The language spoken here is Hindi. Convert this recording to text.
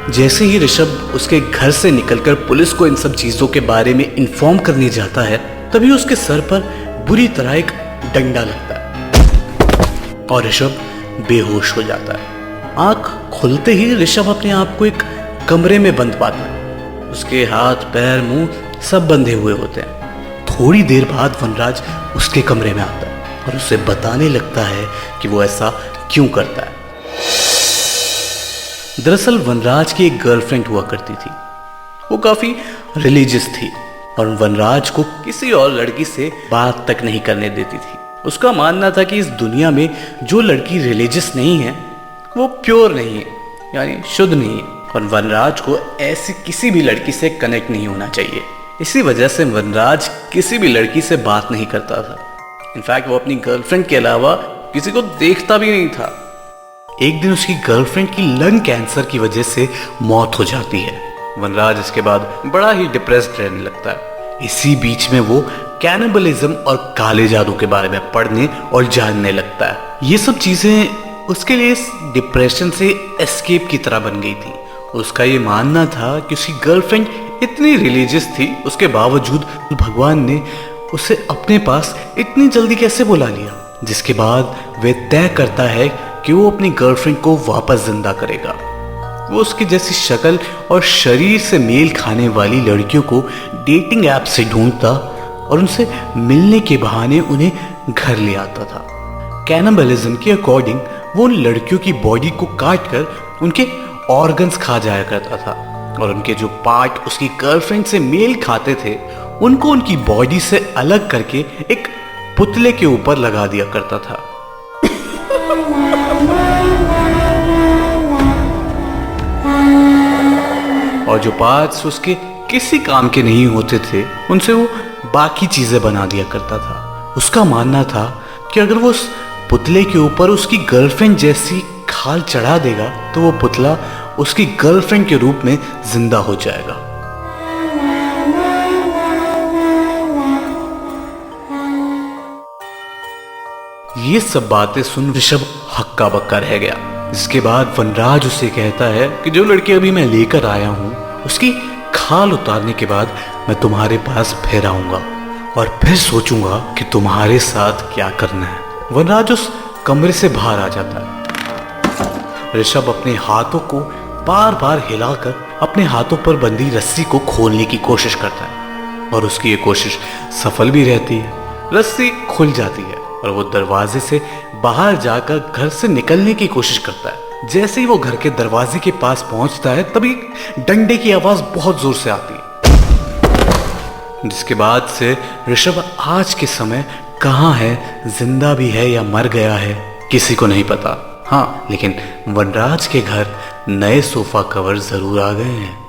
जैसे ही ऋषभ उसके घर से निकलकर पुलिस को इन सब चीजों के बारे में इन्फॉर्म करने जाता है, तभी उसके सर पर बुरी तरह एक डंडा लगता है और ऋषभ बेहोश हो जाता है। आंख खुलते ही ऋषभ अपने आप को एक कमरे में बंद पाता है। उसके हाथ पैर मुंह सब बंधे हुए होते हैं। थोड़ी देर बाद वनराज उसके कमरे में आता है और उसे बताने लगता है कि वो ऐसा क्यों करता है। दरअसल वनराज की एक गर्लफ्रेंड हुआ करती थी। वो काफी रिलीजियस थी और वनराज को किसी और लड़की से बात तक नहीं करने देती थी। उसका मानना था कि इस दुनिया में जो लड़की रिलीजियस नहीं है वो प्योर नहीं है, यानी शुद्ध नहीं है, और वनराज को ऐसी किसी भी लड़की से कनेक्ट नहीं होना चाहिए। इसी वजह से वनराज किसी भी लड़की से बात नहीं करता था। इनफैक्ट वो अपनी गर्लफ्रेंड के अलावा किसी को देखता भी नहीं था। एक दिन उसकी गर्लफ्रेंड की लंग कैंसर की वजह से मौत हो जाती है। वनराज इसके बाद बड़ा ही डिप्रेस्ड रहने लगता है। इसी बीच में वो कैनिबलिज्म और काले जादू के बारे में पढ़ने और जानने लगता है। ये सब चीजें उसके लिए इस डिप्रेशन से एस्केप की तरह बन गई थी। उसका ये मानना था कि उसकी गर्लफ्रेंड इतनी रिलीजियस थी, उसके बावजूद भगवान ने उसे अपने पास इतनी जल्दी कैसे बुला लिया। जिसके बाद वे तय करता है कि वो अपनी गर्लफ्रेंड को वापस जिंदा करेगा। वो उसकी जैसी शक्ल और शरीर से मेल खाने वाली लड़कियों को डेटिंग ऐप से ढूंढता और उनसे मिलने के बहाने उन्हें घर ले आता था। कैनिबलिज्म के अकॉर्डिंग वो उन लड़कियों की बॉडी को काट कर उनके ऑर्गन्स खा जाया करता था और उनके जो पार्ट उसकी गर्लफ्रेंड से मेल खाते थे उनको उनकी बॉडी से अलग करके एक पुतले के ऊपर लगा दिया करता था। और जो पार्ट्स उसके किसी काम के नहीं होते थे उनसे वो बाकी चीजें बना दिया करता था। उसका मानना था कि अगर वो उस पुतले के ऊपर उसकी गर्लफ्रेंड जैसी खाल चढ़ा देगा तो वो पुतला उसकी गर्लफ्रेंड के रूप में जिंदा हो जाएगा। ये सब बातें सुन ऋषभ हक्का बक्का रह गया। इसके बाद वनराज उसे कहता है कि जो लड़की अभी मैं लेकर आया हूं उसकी खाल उतारने के बाद मैं तुम्हारे पास फिर आऊंगा और फिर सोचूंगा कि तुम्हारे साथ क्या करना है। वनराज उस कमरे से बाहर आ जाता है। ऋषभ अपने हाथों को बार बार हिलाकर अपने हाथों पर बंधी रस्सी को खोलने की कोशिश करता है और उसकी ये कोशिश सफल भी रहती है। रस्सी खुल जाती है और वो दरवाजे से बाहर जाकर घर से निकलने की कोशिश करता है। जैसे ही वो घर के दरवाजे के पास पहुंचता है तभी डंडे की आवाज बहुत जोर से आती है, जिसके बाद से ऋषभ आज के समय कहाँ है, जिंदा भी है या मर गया है, किसी को नहीं पता। हाँ, लेकिन वनराज के घर नए सोफा कवर जरूर आ गए हैं।